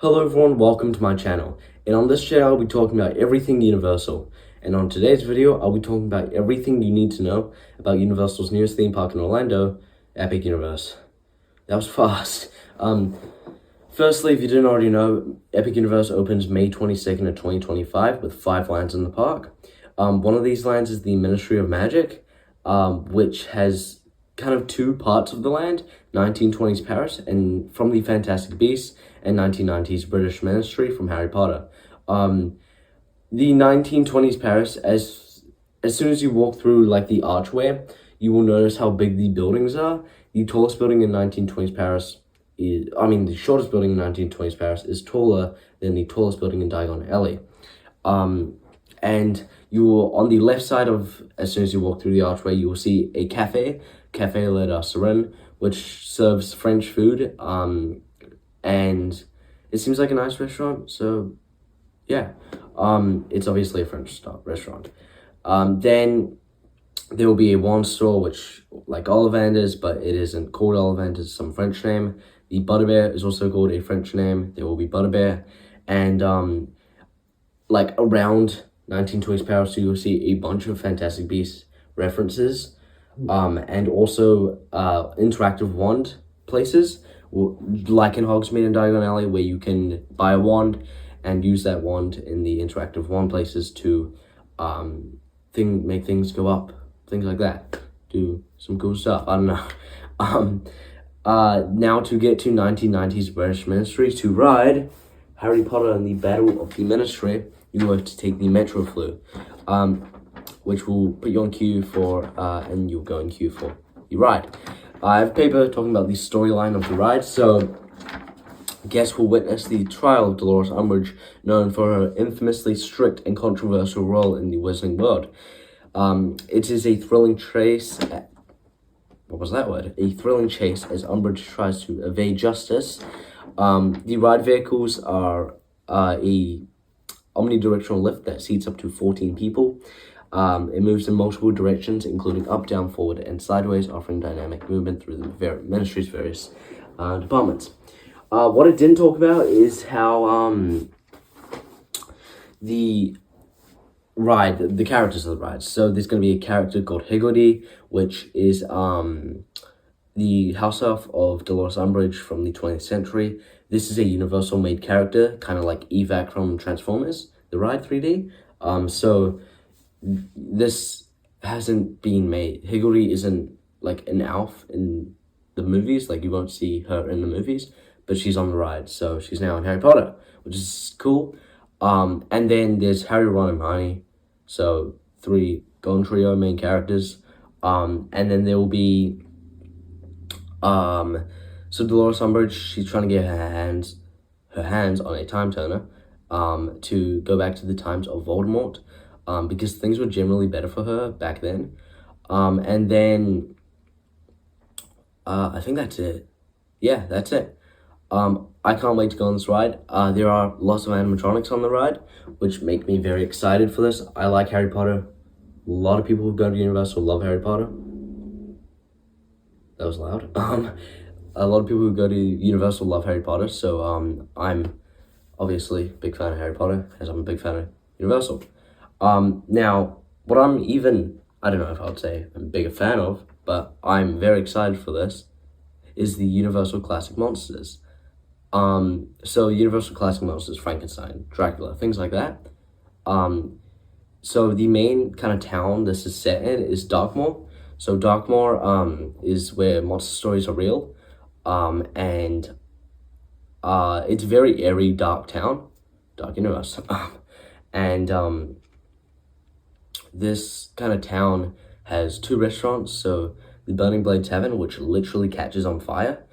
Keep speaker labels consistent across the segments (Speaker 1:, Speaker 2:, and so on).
Speaker 1: Hello everyone, welcome to my channel. And on this channel, I'll be talking about everything Universal. And on today's video, I'll be talking about everything you need to know about Universal's newest theme park in Orlando, Epic Universe. That was fast. Firstly, if you didn't already know, Epic Universe opens May 22nd of 2025 with 5 lands in the park. One of these lands is the Ministry of Magic, which has kind of 2 parts of the land, 1920s Paris and from the Fantastic Beasts, and 1990s British Ministry from Harry Potter. The 1920s Paris, as soon as you walk through like the archway, you will notice how big the buildings are. The tallest building in 1920s Paris the shortest building in 1920s Paris is taller than the tallest building in Diagon Alley. And you will, on the left side of, as soon as you walk through the archway, you will see a cafe, Cafe Le Serein, which serves French food, and it seems like a nice restaurant, so yeah. It's obviously a French restaurant. Then there will be a wand store, which, like Ollivander's, but it isn't called Ollivander's, it's some French name. The Butterbear is also called a French name. There will be Butterbear. And like around 1920s Paris, you will see a bunch of Fantastic Beasts references. And also interactive wand places, like in Hogsmeade and Diagon Alley, where you can buy a wand and use that wand in the interactive wand places to make things go up, things like that. Do some cool stuff. I don't know. Now to get to 1990s British Ministry to ride Harry Potter and the Battle of the Ministry, you will have to take the Metro Flu, which will put you on queue for, and you'll go in queue for the ride. I have a paper talking about the storyline of the ride, so guests will witness the trial of Dolores Umbridge, known for her infamously strict and controversial role in the Wizarding world. It is a thrilling chase. What was that word? A thrilling chase as Umbridge tries to evade justice. The ride vehicles are a omnidirectional lift that seats up to 14 people. It moves in multiple directions, including up, down, forward, and sideways, offering dynamic movement through the Ministry's various departments. What it didn't talk about is how the characters of the ride. So there's going to be a character called Higgledy, which is the house elf of Dolores Umbridge from the 20th century. This is a Universal-made character, kind of like Evac from Transformers, the ride 3D. So this hasn't been made. Higgledy isn't like an elf in the movies, like you won't see her in the movies, but she's on the ride, so she's now in Harry Potter, which is cool. And then there's Harry, Ron, and Hermione, so 3 Golden Trio main characters. And then there will be, so Dolores Umbridge, she's trying to get her hands on a time turner, to go back to the times of Voldemort, because things were generally better for her back then. And then, I think that's it. Yeah, that's it. I can't wait to go on this ride. There are lots of animatronics on the ride, which make me very excited for this. I like Harry Potter. A lot of people who go to Universal love Harry Potter. That was loud. A lot of people who go to Universal love Harry Potter, so I'm obviously a big fan of Harry Potter, as I'm a big fan of Universal. Now, what I don't know if I would say I'm a bigger fan of, but I'm very excited for this, is the Universal Classic Monsters. So Universal Classic Monsters, Frankenstein, Dracula, things like that. So the main kind of town this is set in is Darkmoor. So Darkmoor, is where monster stories are real. And it's a very airy, dark town, dark universe. And this kind of town has 2 restaurants. So the Burning Blade Tavern, which literally catches on fire.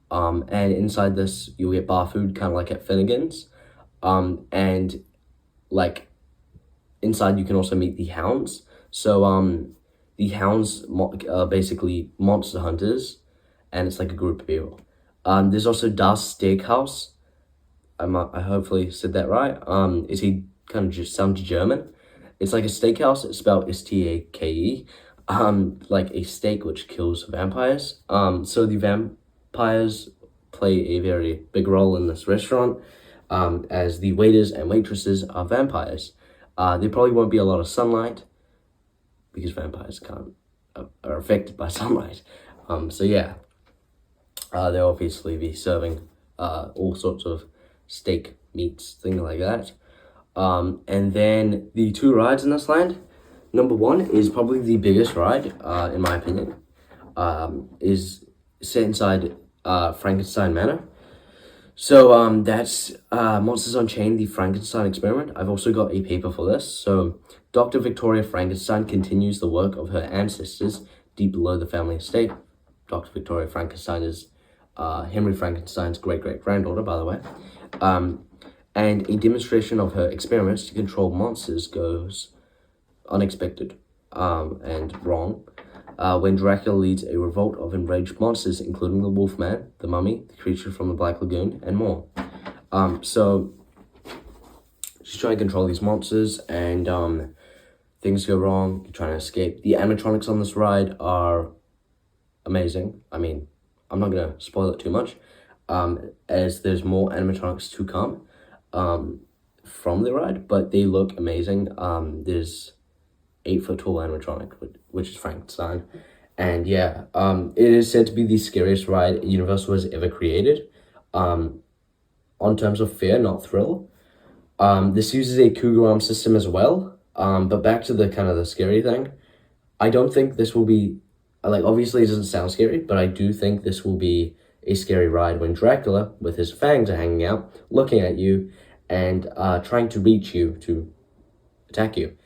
Speaker 1: And inside this, you'll get bar food, kind of like at Finnegan's. And like inside, you can also meet the hounds. So the hounds are basically monster hunters, and it's like a group of people. There's also Das Steakhouse. I hopefully said that right. Is he kind of just sounds German? It's like a steakhouse. It's spelled S-T-A-K-E. Like a steak which kills vampires. So the vampires play a very big role in this restaurant. as the waiters and waitresses are vampires. There probably won't be a lot of sunlight because vampires are affected by sunlight. So yeah, they'll obviously be serving all sorts of steak, meats, things like that. And then the two rides in this land. Number one is probably the biggest ride, in my opinion. Is set inside Frankenstein Manor. So that's Monsters Unchained, the Frankenstein experiment. I've also got a paper for this. So Dr. Victoria Frankenstein continues the work of her ancestors deep below the family estate. Dr. Victoria Frankenstein is Henry Frankenstein's great-great-granddaughter, by the way. And a demonstration of her experiments to control monsters goes unexpected and wrong when Dracula leads a revolt of enraged monsters, including the Wolfman, the Mummy, the creature from the Black Lagoon, and more. So she's trying to control these monsters, and things go wrong. You're trying to escape. The animatronics on this ride are amazing. I mean, I'm not gonna spoil it too much, as there's more animatronics to come from the ride, but they look amazing. There's 8-foot tall animatronic, which is Frankenstein. And yeah, it is said to be the scariest ride Universal has ever created. On terms of fear, not thrill. This uses a cougar arm system as well. But back to the kind of the scary thing. I don't think this will be, like, obviously it doesn't sound scary, but I do think this will be a scary ride when Dracula, with his fangs are hanging out, looking at you, and trying to reach you to attack you.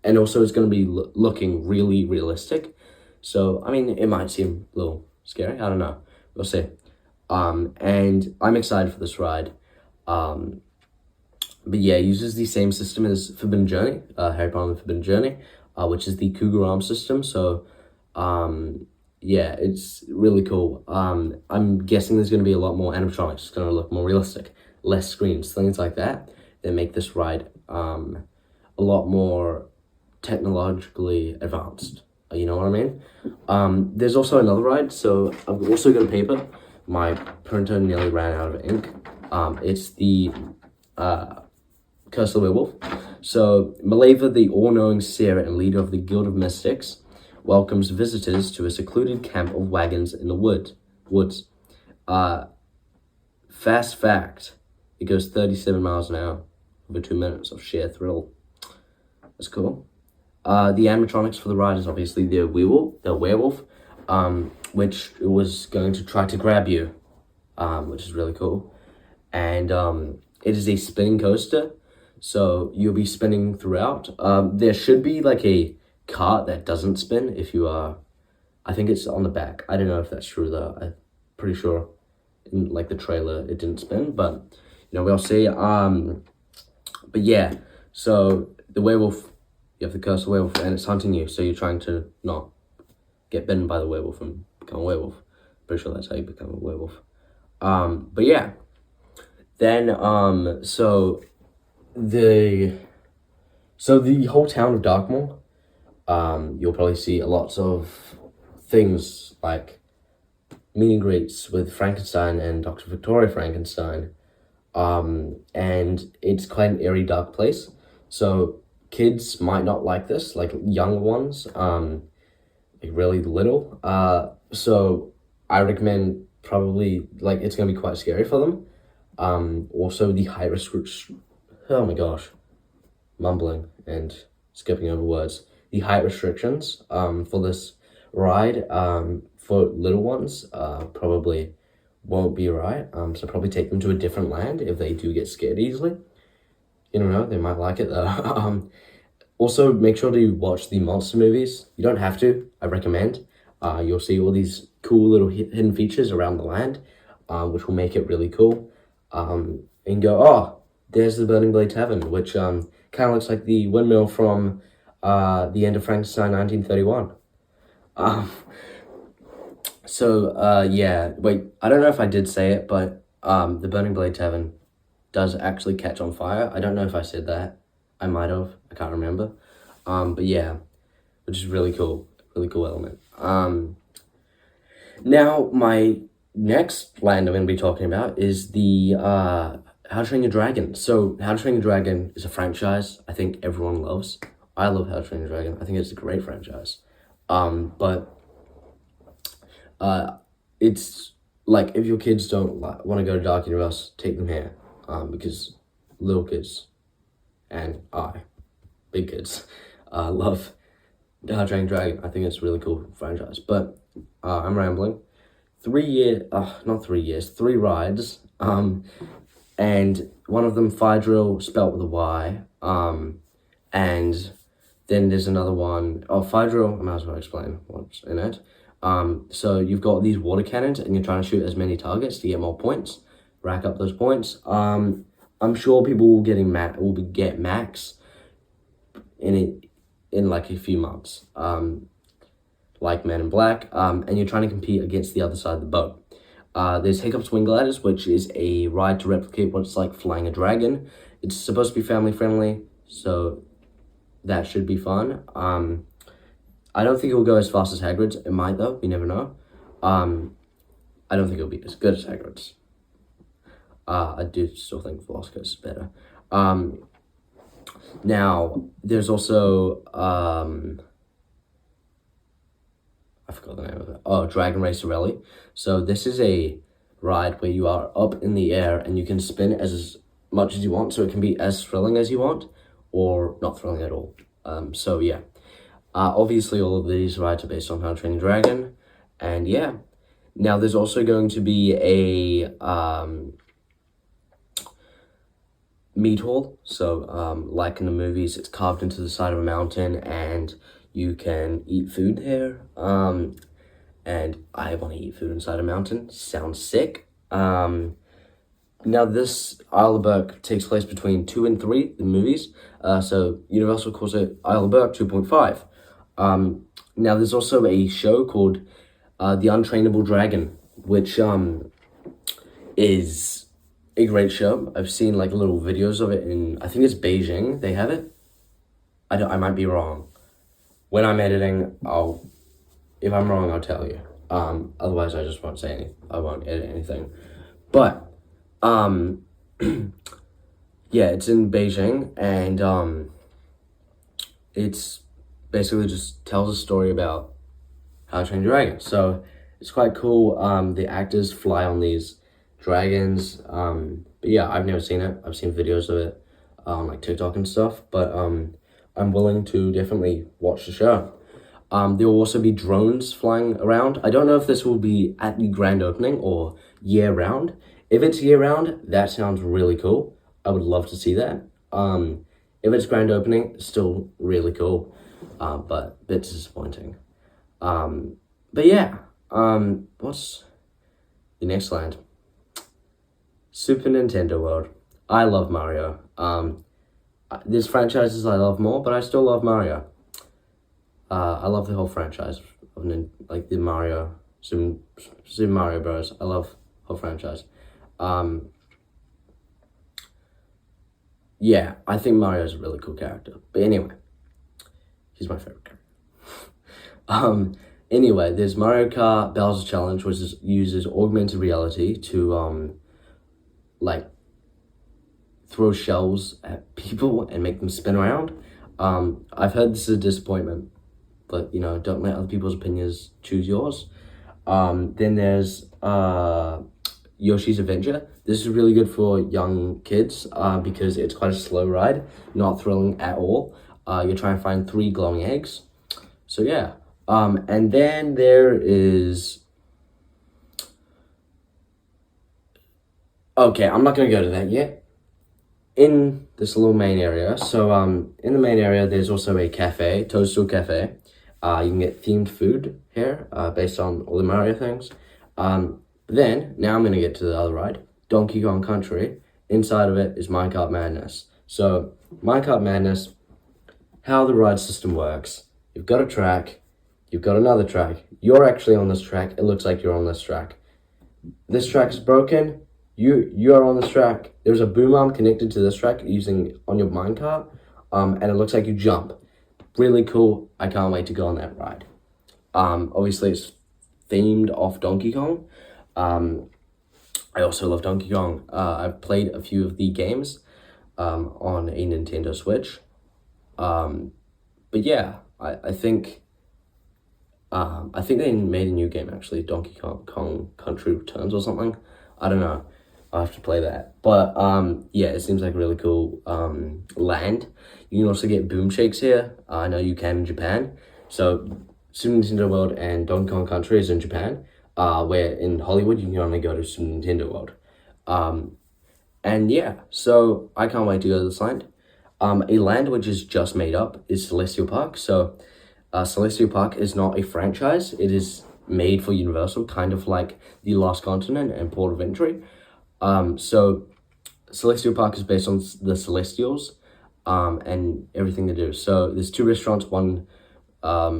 Speaker 1: And also it's going to be looking really realistic. So, I mean, it might seem a little scary. I don't know. We'll see. And I'm excited for this ride. But yeah, it uses the same system as Forbidden Journey, Harry Potter and the Forbidden Journey, which is the cougar arm system. So, yeah, it's really cool. I'm guessing there's going to be a lot more animatronics. It's going to look more realistic, less screens, things like that. That make this ride a lot more technologically advanced. You know what I mean? There's also another ride. So I've also got a paper. My printer nearly ran out of ink. It's the Curse of the Werewolf. So Maleva, the all-knowing seer and leader of the Guild of Mystics, welcomes visitors to a secluded camp of wagons in the woods. Fast fact, it goes 37 miles an hour over 2 minutes of sheer thrill. That's cool. The animatronics for the ride is obviously the werewolf, which was going to try to grab you, which is really cool. And it is a spinning coaster, so you'll be spinning throughout. There should be like a cart that doesn't spin if you are, I think it's on the back. I don't know if that's true though. I'm pretty sure in like the trailer it didn't spin, but you know, we'll see. But yeah, so the werewolf, you have the curse of the werewolf and it's hunting you, so you're trying to not get bitten by the werewolf and become a werewolf. Pretty sure that's how you become a werewolf. But yeah, then so the whole town of Darkmoor, you'll probably see lots of things like meet and greets with Frankenstein and Dr. Victoria Frankenstein. And it's quite an eerie, dark place. So kids might not like this, like young ones, like really little. So I recommend probably, like, it's gonna be quite scary for them. Also the height oh my gosh, mumbling and skipping over words. The height restrictions for this ride for little ones probably won't be right. So probably take them to a different land if they do get scared easily. You don't know, they might like it though. Also, make sure to watch the monster movies. You don't have to, I recommend. You'll see all these cool little hidden features around the land, which will make it really cool. And go, oh, there's the Burning Blade Tavern, which kind of looks like the windmill from the end of Frankenstein 1931. Yeah, wait, I don't know if I did say it, but the Burning Blade Tavern does actually catch on fire. I don't know if I said that. I might have. I can't remember. But yeah, which is really cool element. Now, my next land I'm going to be talking about is the How to Train Your Dragon. So How to Train Your Dragon is a franchise I think everyone loves. I love How to Train Your Dragon. I think it's a great franchise. But it's like if your kids don't want to go to Dark Universe, take them here. Because little kids and big kids, love How to Train Your Dragon. I think it's a really cool franchise. But I'm rambling. 3 rides. And one of them, Fyre Drill, spelt with a Y. And then there's another one. Fyre Drill, I might as well explain what's in it. So you've got these water cannons, and you're trying to shoot as many targets to get more points, rack up those points. I'm sure people will get max in like a few months. Like Men in Black, and you're trying to compete against the other side of the boat. There's Hiccup Swing Gliders, which is a ride to replicate what it's like flying a dragon. It's supposed to be family friendly, so that should be fun. I don't think it will go as fast as Hagrid's. It might though, you never know. I don't think it'll be as good as Hagrid's. I do still think Velocicoaster is better. Now, there's also, I forgot the name of it. Oh, Dragon Racer Rally. So this is a ride where you are up in the air and you can spin as much as you want. So it can be as thrilling as you want or not thrilling at all. So yeah. Obviously all of these rides are based on How to Train Your Dragon. And yeah. Now there's also going to be a meat hall. So like in the movies, it's carved into the side of a mountain and you can eat food there, and I want to eat food inside a mountain. Sounds sick. Now this Isle of Berk takes place between 2 and 3, the movies. So Universal calls it Isle of Berk 2.5. Now there's also a show called The Untrainable Dragon, which is a great show. I've seen like little videos of it in, I think it's Beijing, they have it. I might be wrong. When I'm editing, if I'm wrong, I'll tell you. Otherwise, I just won't say anything. I won't edit anything. But, yeah, it's in Beijing, and it's basically just tells a story about How to Train Your Dragon. So it's quite cool. The actors fly on these dragons. But yeah, I've never seen it. I've seen videos of it on like TikTok and stuff. But I'm willing to definitely watch the show. There will also be drones flying around. I don't know if this will be at the grand opening or year-round. If it's year-round, that sounds really cool. I would love to see that. If it's grand opening, it's still really cool, but a bit disappointing. But yeah, what's the next land? Super Nintendo World. I love Mario. There's franchises I love more, but I still love Mario. I love the whole franchise of like the Mario, Super Mario Bros. I love the whole franchise. Yeah, I think Mario's a really cool character. But anyway, he's my favorite character. Anyway, there's Mario Kart Bowser's Challenge, which uses augmented reality to like throw shells at people and make them spin around. I've heard this is a disappointment, but you know, don't let other people's opinions choose yours. Then there's Yoshi's Adventure. This is really good for young kids because it's quite a slow ride, not thrilling at all. You're trying to find 3 glowing eggs. So yeah. And then there is... Okay, I'm not going to go to that yet. In this little main area, so in the main area, there's also a cafe, Toadstool Cafe. You can get themed food here based on all the Mario things. Then, now I'm going to get to the other ride, Donkey Kong Country. Inside of it is Minecart Madness. So, Minecart Madness, how the ride system works. You've got a track, you've got another track. You're actually on this track. It looks like you're on this track. This track is broken. You are on this track. There's a boom arm connected to this track using on your minecart, and it looks like you jump. Really cool. I can't wait to go on that ride. Obviously, it's themed off Donkey Kong. I also love Donkey Kong. I've played a few of the games on a Nintendo Switch. But yeah, I think they made a new game actually, Donkey Kong Country Returns or something. I don't know. I'll have to play that. But yeah, it seems like a really cool land. You can also get boom shakes here. I know you can in Japan. So Super Nintendo World and Donkey Kong Country is in Japan. Where in Hollywood you can only go to Super Nintendo World. And yeah, so I can't wait to go to this land. A land which is just made up is Celestial Park. So Celestial Park is not a franchise. It is made for Universal, kind of like The Lost Continent and Port of Entry. So Celestial Park is based on the Celestials and everything they do. So there's 2 restaurants, 1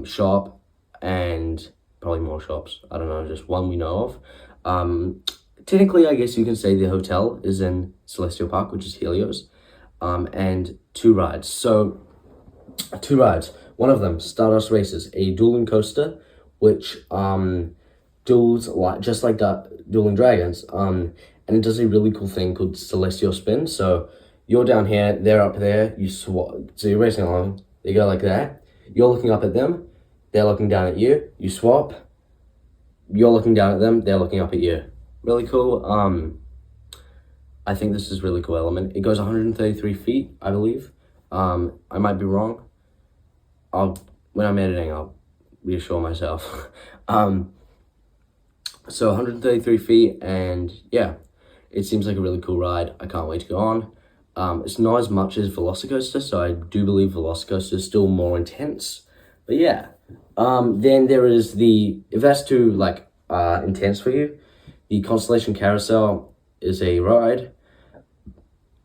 Speaker 1: shop, and probably more shops. I don't know, just 1 we know of. Technically, I guess you can say the hotel is in Celestial Park, which is Helios, and 2 rides. So 2 rides. One of them, Stardust Racers, a dueling coaster, which duels just like Dueling Dragons. And it does a really cool thing called Celestial Spin. So you're down here, they're up there, you swap. So you're racing along, they go like that. You're looking up at them, they're looking down at you. You swap, you're looking down at them, they're looking up at you. Really cool. I think this is a really cool element. It goes 133 feet, I believe. I might be wrong. When I'm editing, I'll reassure myself. So 133 feet, and yeah, it seems like a really cool ride. I can't wait to go on. It's not as much as Velocicoaster, so I do believe Velocicoaster is still more intense. But yeah, then there is if that's too intense for you, the Constellation Carousel is a ride,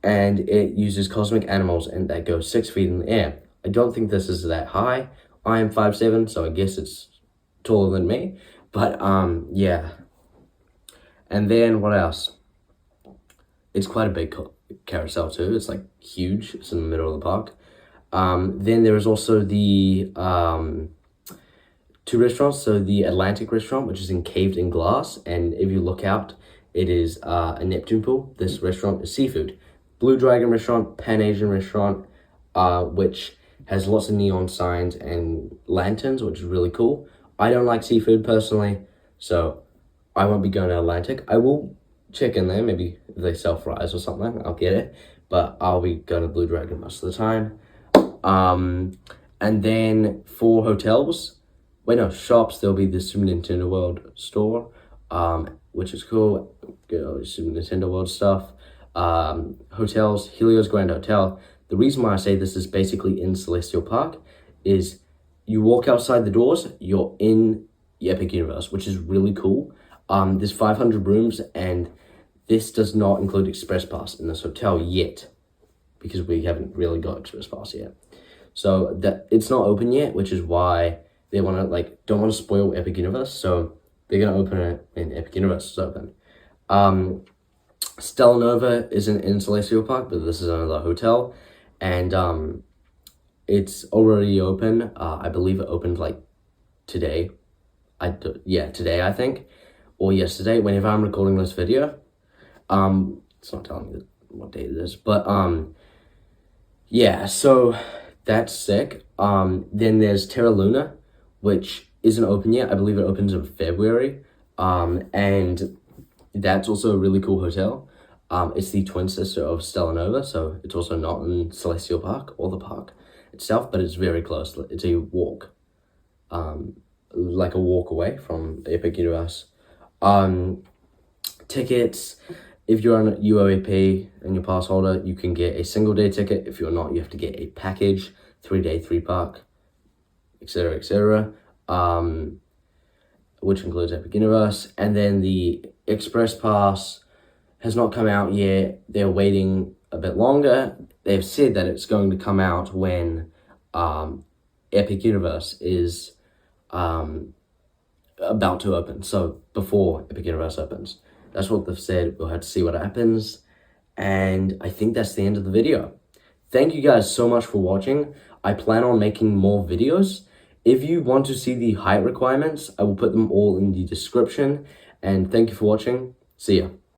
Speaker 1: and it uses cosmic animals, and that goes 6 feet in the air. I don't think this is that high. I am 5'7", so I guess it's taller than me. But yeah. And then what else? It's quite a big carousel too. It's like huge. It's in the middle of the park. Then there is also the 2 restaurants. So the Atlantic restaurant, which is encaved in glass, and if you look out, it is a Neptune pool. This restaurant is seafood. Blue Dragon restaurant, Pan Asian restaurant, which has lots of neon signs and lanterns, which is really cool. I don't like seafood personally, so I won't be going to Atlantic. I will check in there, maybe if they sell fries or something, I'll get it. But I'll be going to Blue Dragon most of the time. And then for hotels, shops, there'll be the Super Nintendo World store, which is cool. Super Nintendo World stuff. Hotels, Helios Grand Hotel. The reason why I say this is basically in Celestial Park is you walk outside the doors, you're in the Epic Universe, which is really cool. There's 500 rooms, and this does not include Express Pass in this hotel yet, because we haven't really got Express Pass yet. So that it's not open yet, which is why they don't want to spoil Epic Universe, so they're gonna open it when Epic Universe is open. Stella Nova isn't in Celestial Park, but this is another hotel, and it's already open. I believe it opened today. Today I think, or yesterday. Whenever I'm recording this video, it's not telling me what date it is, but yeah. So that's sick. Then there's Terra Luna, which isn't open yet. I believe it opens in February. And that's also a really cool hotel. It's the twin sister of Stella Nova, so it's also not in Celestial Park or the park itself, but it's very close. It's a walk, like a walk away from the Epic Universe. Tickets, if you're on UOAP and you're pass holder, you can get a single day ticket. If you're not, you have to get a package, 3-day, 3-park, etc., etc., which includes Epic Universe. And then the Express Pass has not come out yet. They're waiting a bit longer. They've said that it's going to come out when Epic Universe is about to open. So before Epic Universe opens. That's what they've said. We'll have to see what happens. And I think that's the end of the video. Thank you guys so much for watching. I plan on making more videos. If you want to see the height requirements, I will put them all in the description. And thank you for watching. See ya.